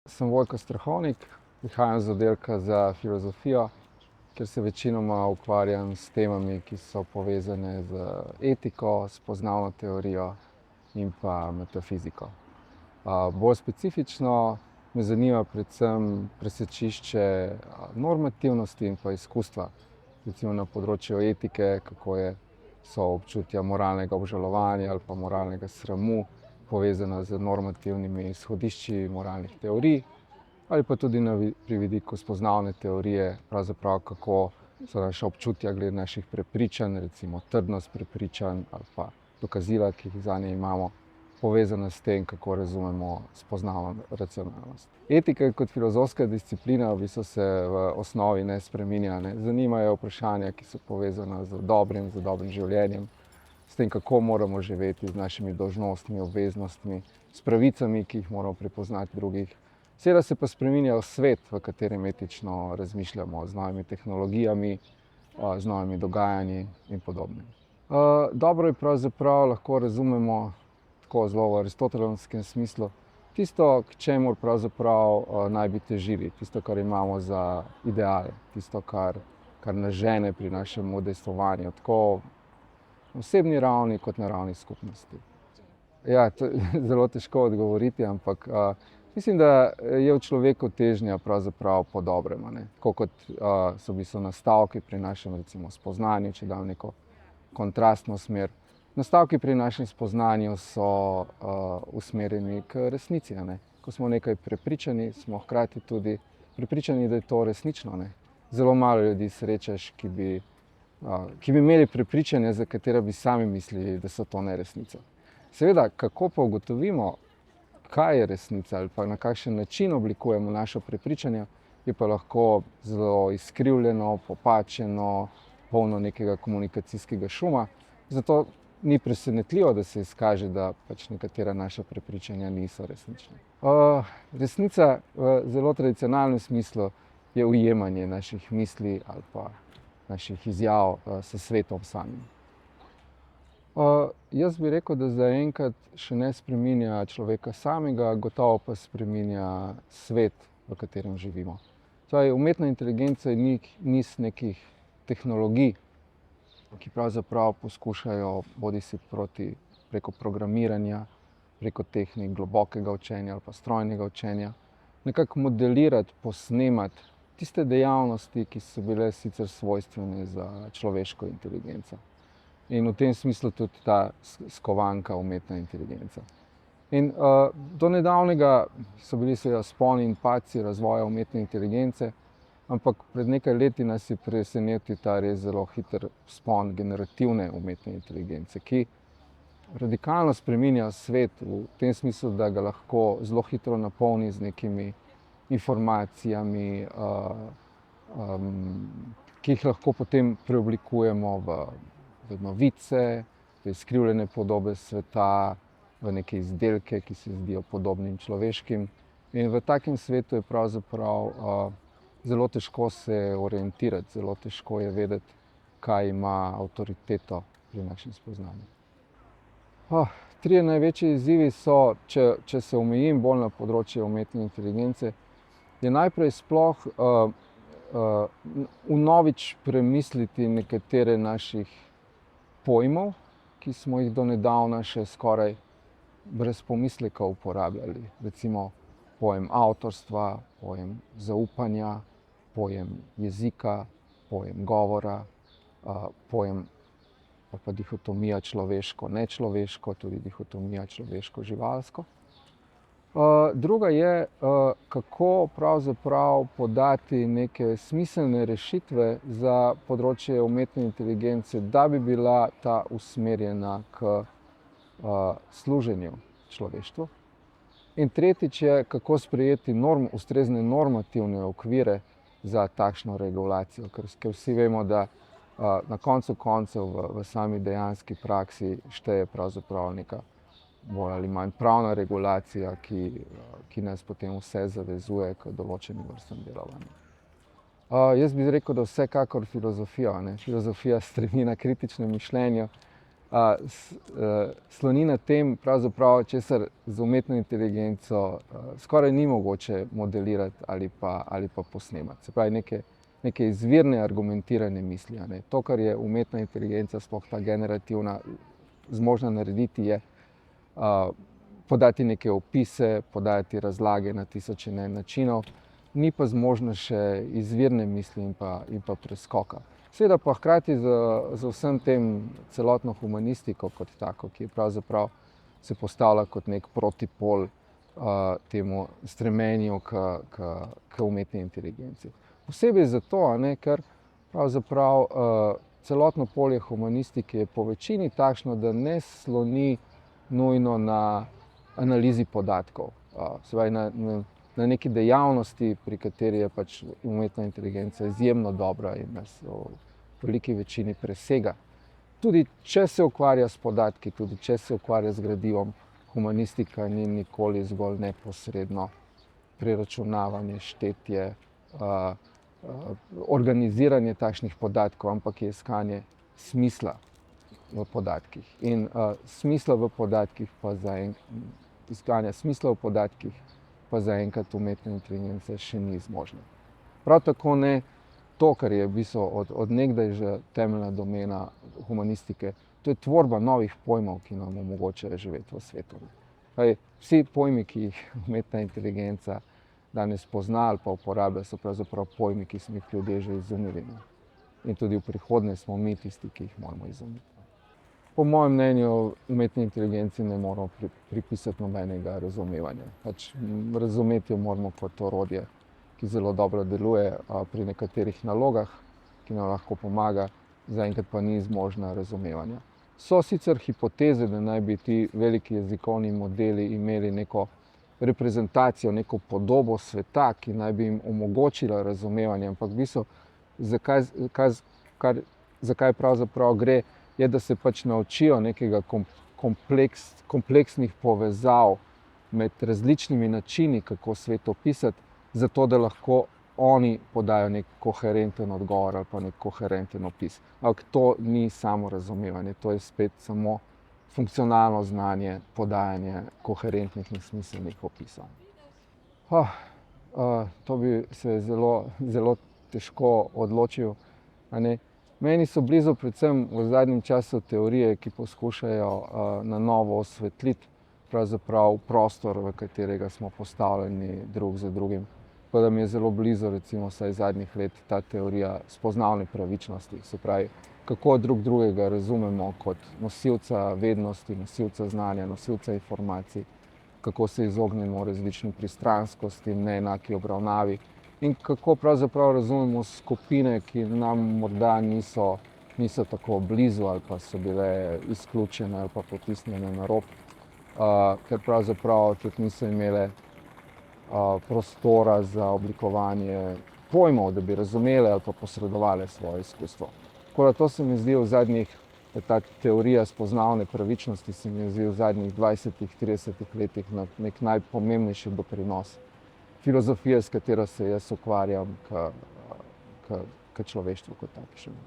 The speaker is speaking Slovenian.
Sem Vojko Strahovnik, prihajam z oddelka za filozofijo, kjer se večinoma ukvarjam s temami, ki so povezane z etiko, spoznavno teorijo in pa metafiziko. Bolj specifično me zanima predvsem presečišče normativnosti in pa izkustva, recimo na področju etike, so občutja moralnega obžalovanja ali pa moralnega sramu povezana z normativnimi izhodišči moralnih teorij, ali pa tudi pri vidiku spoznavne teorije, pravzaprav kako so naša občutja glede naših prepričanj, recimo trdnost prepričanj ali pa dokazila, ki jih zanje imamo, povezana s tem, kako razumemo spoznavno racionalnost. Etika kot filozofska disciplina v bistvu se v osnovi ne spreminja. Zanimajo vprašanja, ki so povezana z dobrim življenjem, s tem, kako moramo živeti, z našimi dolžnostmi, obveznostmi, s pravicami, ki jih moramo prepoznati drugih. Seveda se pa spreminja svet, v katerem etično razmišljamo, z novimi tehnologijami, z novimi dogajanji in podobno. Dobro je pravzaprav lahko razumemo tako zelo v aristotelovskem smislu tisto, k čemur pravzaprav naj bi težili, tisto, kar imamo za ideale, tisto, kar nas žene pri našem udejstvovanju, tako na osebni ravni kot na ravni skupnosti. Ja, to je zelo težko odgovoriti, ampak mislim, da je v človeku težnja pravzaprav po dobrem, tako kot so v bistvu nastavki pri našem recimo spoznanju, če dam neko kontrastno smer. Nastavki pri našem spoznanju so usmerjeni k resnici. Ko smo nekaj prepričani, smo hkrati tudi prepričani, da je to resnično. Zelo malo ljudi srečaš, ki bi imeli prepričanje, za katera bi sami mislili, da so to neresnica. Seveda, kako pa ugotovimo, kaj je resnica ali pa na kakšen način oblikujemo naše prepričanje, je pa lahko zelo izkrivljeno, popačeno, polno nekega komunikacijskega šuma. Zato ni presenetljivo, da se izkaže, da pač nekatera naša prepričanja niso resnična. Resnica v zelo tradicionalnem smislu je ujemanje naših misli ali pa naših izjav s svetom samim. Jaz bi rekel, da zaenkrat še ne spreminja človeka samega, gotovo pa spreminja svet, v katerem živimo. Umetna inteligenca je niz nekih tehnologij, ki pravzaprav poskušajo bodisi preko programiranja, preko tehnik globokega učenja ali pa strojnega učenja, nekako modelirati, posnemati tiste dejavnosti, ki so bile sicer svojstvene za človeško inteligenco. In v tem smislu tudi ta skovanka umetna inteligenca. In do nedavnega so bili seveda vzponi in padci razvoja umetne inteligence, ampak pred nekaj leti nas je presenetil ta res zelo hiter vzpon generativne umetne inteligence, ki radikalno spreminja svet v tem smislu, da ga lahko zelo hitro napolni z nekimi informacijami, ki jih lahko potem preoblikujemo v novice, v izkrivljene podobe sveta, v neke izdelke, ki se zdijo podobnim človeškim. In v takem svetu je pravzaprav zelo težko se orientirati, zelo težko je vedeti, kaj ima avtoriteto pri našem spoznanju. Trije največji izzivi so, če se omejim bolj na področje umetne inteligence, je najprej sploh vnovič premisliti nekatere naših pojmov, ki smo jih do nedavna še skoraj brez pomisleka uporabljali. Recimo pojem avtorstva, pojem zaupanja, pojem jezika, pojem govora, pojem pa dihotomija človeško-nečloveško, tudi dihotomija človeško-živalsko. Druga je, kako pravzaprav podati neke smiselne rešitve za področje umetne inteligence, da bi bila ta usmerjena k služenju človeštvu. In tretjič je, kako sprejeti ustrezne normativne okvire za takšno regulacijo, ker vsi vemo, da na koncu koncev v sami dejanski praksi šteje pravzaprav neka bolj ali manj pravna regulacija, ki nas potem vse zavezuje k določenim vrstam delovanja. Jaz bi rekel, da vsekakor filozofija. Filozofija stremi na kritično mišljenje sloni na tem, pravzaprav, česar z umetno inteligenco skoraj ni mogoče modelirati ali pa posnemati. Se pravi, neke izvirne argumentirane misli. A ne. To, kar je umetna inteligenca, sploh ta generativna, zmožna narediti, je podati neke opise, podati razlage na tisoč in en načinov, ni pa zmožna še izvirne misli in pa preskoka. Seveda pa hkrati z vsem tem celotno humanistiko kot tako, ki pravzaprav se postavlja kot nek protipol temu stremenju k umetni inteligenci. Posebej zato, ker pravzaprav celotno polje humanistike je po večini takšno, da ne sloni nujno na analizi podatkov. Se pravi, na neki dejavnosti, pri kateri je pač umetna inteligenca izjemno dobra in nas v veliki večini presega. Tudi če se ukvarja s podatki, tudi če se ukvarja z gradivom, humanistika ni nikoli zgolj neposredno preračunavanje, štetje, organiziranje takšnih podatkov, ampak je iskanje smisla v podatkih. In smisla v podatkih iskanja smisla v podatkih pa zaenkrat umetna inteligenca še ni zmožna. Prav tako ne to, kar je v bistvu od nekdaj že temeljna domena humanistike, to je tvorba novih pojmov, ki nam omogočajo živeti v svetu. Vsi pojmi, ki jih umetna inteligenca danes pozna ali pa uporablja, so pravzaprav pojmi, ki smo jih ljudje že izumili. In tudi v prihodnje smo mi tisti, ki jih moramo izumiti. Po mojem mnenju umetni inteligenci ne moramo pripisati nobenega razumevanja. Razumeti jo moramo kot orodje, ki zelo dobro deluje pri nekaterih nalogah, ki nam lahko pomaga, zaenkrat pa ni zmožna razumevanja. So sicer hipoteze, da naj bi ti veliki jezikovni modeli imeli neko reprezentacijo, neko podobo sveta, ki naj bi jim omogočila razumevanje, ampak v bistvu, zakaj pravzaprav gre, je, da se pač naučijo nekega kompleksnih povezav med različnimi načini, kako svet opisati, zato da lahko oni podajo nek koherenten odgovor ali pa nek koherenten opis. Ampak to ni samo razumevanje, to je spet samo funkcionalno znanje, podajanje koherentnih in smiselnih opisov. To bi se zelo težko odločil. Meni so blizu predvsem v zadnjem času teorije, ki poskušajo na novo osvetliti pravzaprav prostor, v katerega smo postavljeni drug za drugim. Tako da mi je zelo blizu, recimo vsaj zadnjih let, ta teorija spoznavne pravičnosti. Se pravi, kako drug drugega razumemo kot nosilca vednosti, nosilca znanja, nosilca informacij, kako se izognemo različnim pristranskostim, neenaki obravnavi in kako pravzaprav razumemo skupine, ki nam morda niso tako blizu ali pa so bile izključene ali pa potisnjene na rob, ker pravzaprav tudi niso imele prostora za oblikovanje pojmov, da bi razumele ali pa posredovale svoje izkustvo. Tako da to se mi zdi ta teorija spoznavne pravičnosti se mi zdi v zadnjih 20-30 letih nek najpomembnejši doprinos filozofije, s katero se jaz ukvarjam k človeštvu kot takšnemu.